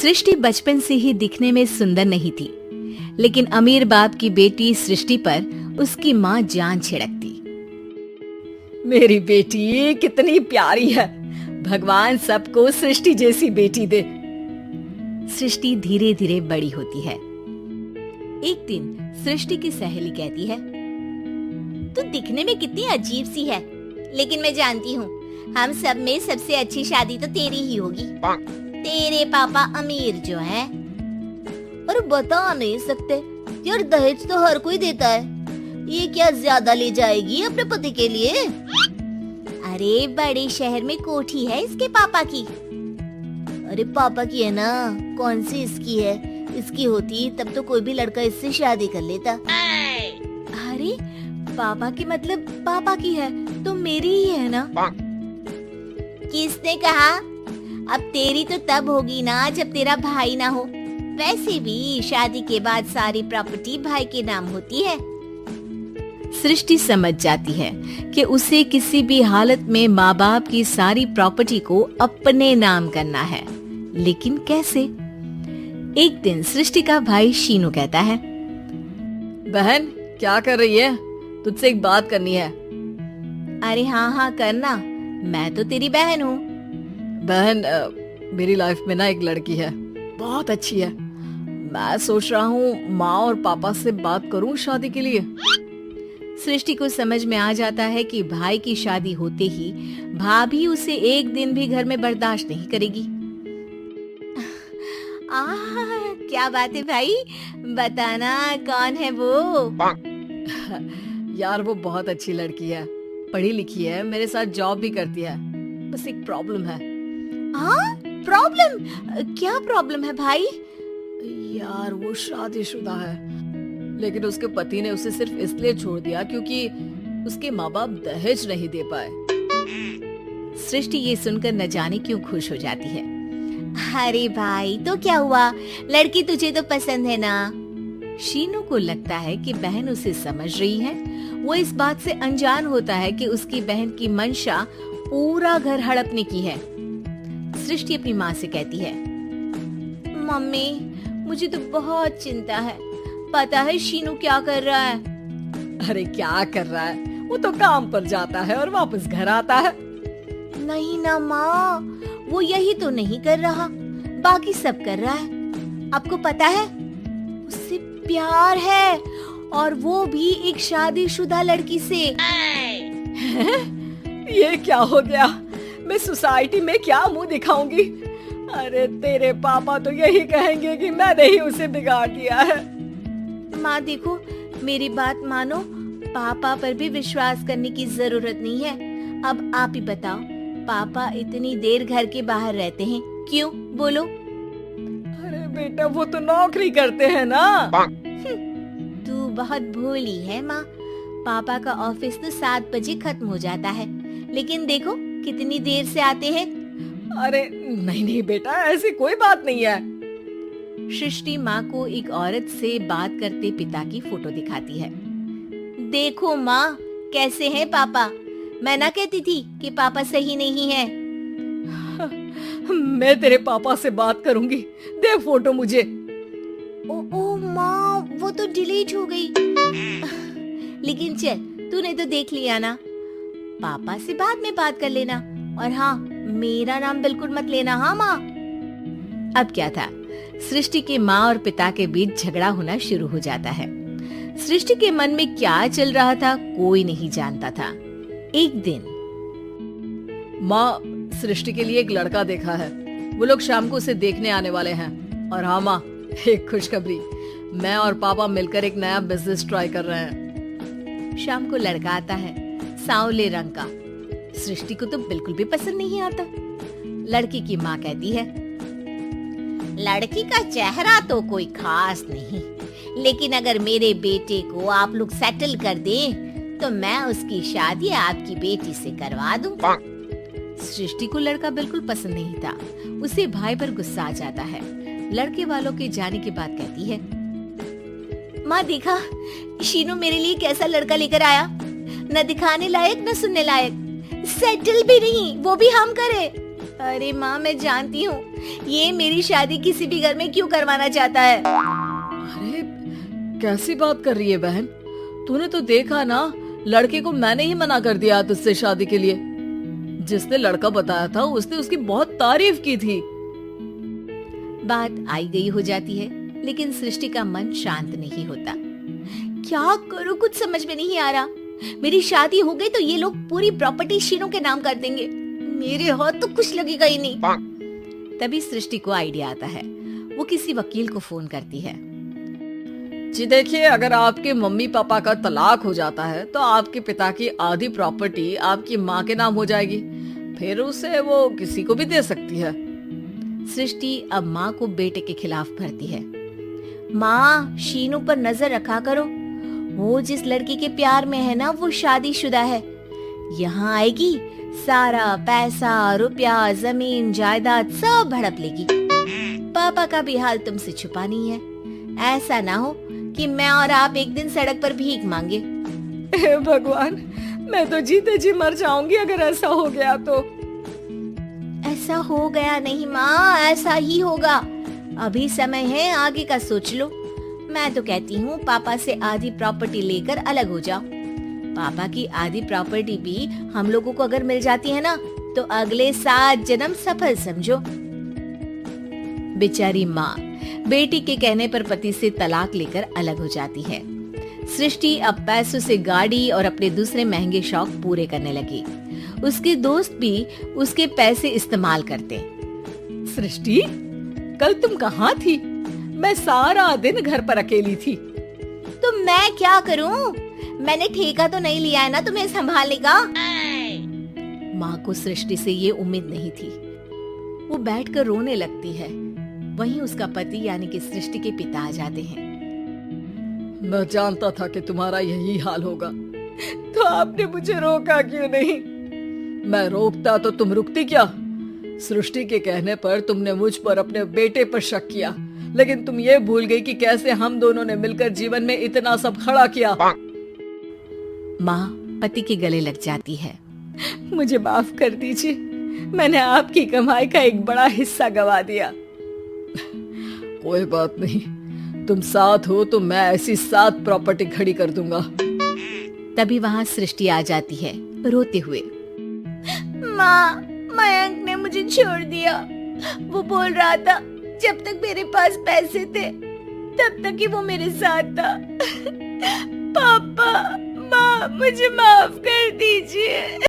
सृष्टि बचपन से ही दिखने में सुंदर नहीं थी, लेकिन अमीर बाप की बेटी सृष्टि पर उसकी माँ जान छिड़कती। मेरी बेटी कितनी प्यारी है, भगवान सबको सृष्टि जैसी बेटी दे। सृष्टि धीरे धीरे बड़ी होती है। एक दिन सृष्टि की सहेली कहती है, तू दिखने में कितनी अजीब सी है, लेकिन मैं जानती हूँ हम सब में सबसे अच्छी शादी तो तेरी ही होगी। तेरे पापा अमीर जो है। और बता नहीं सकते यार, दहेज तो हर कोई देता है, ये क्या ज्यादा ले जाएगी अपने पति के लिए? अरे बड़े शहर में कोठी है इसके पापा की। अरे पापा की है ना, कौन सी इसकी है? इसकी होती तब तो कोई भी लड़का इससे शादी कर लेता। अरे पापा की मतलब पापा की है तो मेरी ही है ना? किसने कहा? अब तेरी तो तब होगी ना जब तेरा भाई ना हो। वैसे भी शादी के बाद सारी प्रॉपर्टी भाई के नाम होती है। सृष्टि समझ जाती है कि उसे किसी भी हालत में माँ बाप की सारी प्रॉपर्टी को अपने नाम करना है, लेकिन कैसे? एक दिन सृष्टि का भाई शीनू कहता है, बहन क्या कर रही है? तुझसे एक बात करनी है। अरे हाँ करना, मैं तो तेरी बहन हूँ। बहन मेरी लाइफ में ना एक लड़की है, बहुत अच्छी है। मैं सोच रहा हूँ माँ और पापा से बात करूँ शादी के लिए। सृष्टि को समझ में आ जाता है कि भाई की शादी होते ही भाभी उसे एक दिन भी घर में बर्दाश्त नहीं करेगी। क्या बात है भाई, बताना कौन है वो? यार वो बहुत अच्छी लड़की है, पढ़ी लिखी है, मेरे साथ जॉब भी करती है। बस एक प्रॉब्लम है। हाँ प्रॉब्लम? क्या प्रॉब्लम है भाई? यार वो शादीशुदा है, लेकिन उसके पति ने उसे सिर्फ इसलिए छोड़ दिया क्योंकि उसके माँ बाप दहेज नहीं दे पाए। सृष्टि ये सुनकर न जाने क्यों खुश हो जाती है। अरे भाई तो क्या हुआ, लड़की तुझे तो पसंद है ना? शीनू को लगता है कि बहन उसे समझ रही है। वो इस बात से अनजान होता है कि उसकी बहन की मंशा पूरा घर हड़पने की है। सृष्टि अपनी माँ से कहती है, मम्मी मुझे तो बहुत चिंता है। पता है शीनू क्या कर रहा है? अरे क्या कर रहा है? वो तो काम पर जाता है और वापस घर आता है। नहीं ना माँ, वो यही तो नहीं कर रहा, बाकी सब कर रहा है। आपको पता है उससे प्यार है, और वो भी एक शादीशुदा लड़की से। ये क्या हो गया? मैं सोसाइटी में क्या मुंह दिखाऊंगी? अरे तेरे पापा तो यही कहेंगे कि मैंने ही उसे बिगाड़ दिया है। माँ देखो, मेरी बात मानो, पापा पर भी विश्वास करने की जरूरत नहीं है। अब आप ही बताओ, पापा इतनी देर घर के बाहर रहते हैं क्यों? बोलो। अरे बेटा वो तो नौकरी करते हैं ना। तू बहुत भोली है माँ। पापा का ऑफिस तो 7 बजे खत्म हो जाता है, लेकिन देखो कितनी देर से आते हैं। अरे नहीं बेटा, ऐसी कोई बात नहीं है। सृष्टि माँ को एक औरत से बात करते पिता की फोटो दिखाती है। देखो माँ कैसे हैं पापा। मैं ना कहती थी कि पापा सही नहीं है। मैं तेरे पापा से बात करूंगी, दे फोटो मुझे। ओ माँ, वो तो डिलीट हो गई। लेकिन चल, तूने तो देख लिया ना। पापा से बाद में बात कर लेना, और हाँ मेरा नाम बिल्कुल मत लेना। हाँ माँ। अब क्या था, सृष्टि के माँ और पिता के बीच झगड़ा होना शुरू हो जाता है। सृष्टि के मन में क्या चल रहा था कोई नहीं जानता था। एक दिन, माँ सृष्टि के लिए एक लड़का देखा है, वो लोग शाम को उसे देखने आने वाले हैं। और हाँ माँ, एक खुशखबरी, मैं और पापा मिलकर एक नया बिजनेस ट्राई कर रहे हैं। शाम को लड़का आता है, सांवले रंग का। सृष्टि को तो बिल्कुल भी पसंद नहीं आता। लड़की की माँ कहती है, लड़की का चेहरा तो कोई खास नहीं, लेकिन अगर मेरे बेटे को आप लोग सेटल कर दें तो मैं उसकी शादी आपकी बेटी से करवा दूं। सृष्टि को लड़का बिल्कुल पसंद नहीं था। उसे भाई पर गुस्सा आ जाता है। लड़के वालों के जाने की बात कहती है, माँ देखा शीनू मेरे लिए कैसा लड़का लेकर आया, न दिखाने लायक न सुनने लायक, सेटल भी नहीं, वो भी हम करे। अरे माँ मैं जानती हूँ ये मेरी शादी किसी भी घर में क्यों करवाना चाहता है? अरे कैसी बात कर रही है बहन, तूने तो देखा ना, लड़के को मैंने ही मना कर दिया तुझसे शादी के लिए। जिसने लड़का बताया था उसने उसकी बहुत तारीफ की थी। बात आई गई हो जाती है, लेकिन सृष्टि का मन शांत नहीं होता। क्या करूं, कुछ समझ में नहीं आ रहा। मेरी शादी हो गई तो ये लोग पूरी प्रॉपर्टी शीनू के नाम कर देंगे। मेरे हाथ तो कुछ लगेगा ही नहीं। तभी सृष्टि को आइडिया आता है। वो किसी वकील को फोन करती है। जी देखिए, अगर आपके मम्मी पापा का तलाक हो जाता है तो आपके पिता की आधी प्रॉपर्टी आपकी माँ के नाम हो जाएगी, फिर उसे वो किसी को भी दे सकती है। सृष्टि अब माँ को बेटे के खिलाफ भरती है। माँ, शीनू पर नजर रखा करो। वो जिस लड़की के प्यार में है ना, वो शादीशुदा है। यहाँ आएगी, सारा पैसा, रुपया, जमीन, जायदाद सब हड़प लेगी। पापा का भी हाल तुमसे छुपा नहीं है। ऐसा ना हो कि मैं और आप एक दिन सड़क पर भीख मांगे। हे भगवान, मैं तो जीते जी मर जाऊंगी अगर ऐसा हो गया तो। ऐसा हो गया नहीं माँ, ऐसा ही होगा। अभी समय है, आगे का सोच लो। मैं तो कहती हूँ पापा से आधी प्रॉपर्टी लेकर अलग हो जाओ। पापा की आधी प्रॉपर्टी भी हम लोगों को अगर मिल जाती है ना, तो अगले 7 जन्म सफल समझो। बेचारी माँ बेटी के कहने पर पति से तलाक लेकर अलग हो जाती है। सृष्टि अब पैसों से गाड़ी और अपने दूसरे महंगे शौक पूरे करने लगी। उसके दोस्त भी उसके पैसे इस्तेमाल करते। सृष्टि, कल तुम कहाँ थी? मैं सारा दिन घर पर अकेली थी। तो मैं क्या करूं? मैंने ठेका तो नहीं लिया है ना तुम्हें संभालने का। माँ को सृष्टि से ये उम्मीद नहीं थी। वो बैठकर रोने लगती है। वहीं उसका पति यानी कि सृष्टि के पिता आ जाते हैं। मैं जानता था कि तुम्हारा यही हाल होगा, तो आपने मुझे रोका क्यों नहीं? मैं रोकता तो तुम रुकती क्या? सृष्टि के कहने पर तुमने मुझ पर, अपने बेटे पर शक किया, लेकिन तुम ये भूल गई कि कैसे हम दोनों ने मिलकर जीवन में इतना सब खड़ा किया। माँ पति के गले लग जाती है। मुझे माफ कर दीजिए, मैंने आपकी कमाई का एक बड़ा हिस्सा गवा दिया। कोई बात नहीं, तुम साथ हो तो मैं ऐसी 7 प्रॉपर्टी खड़ी कर दूंगा। तभी वहाँ सृष्टि आ जाती है रोते हुए। माँ, मयंक ने मुझे छोड़ दिया। वो बोल रहा था जब तक मेरे पास पैसे थे तब तक ही वो मेरे साथ था। पापा, माँ, मुझे माफ कर दीजिए।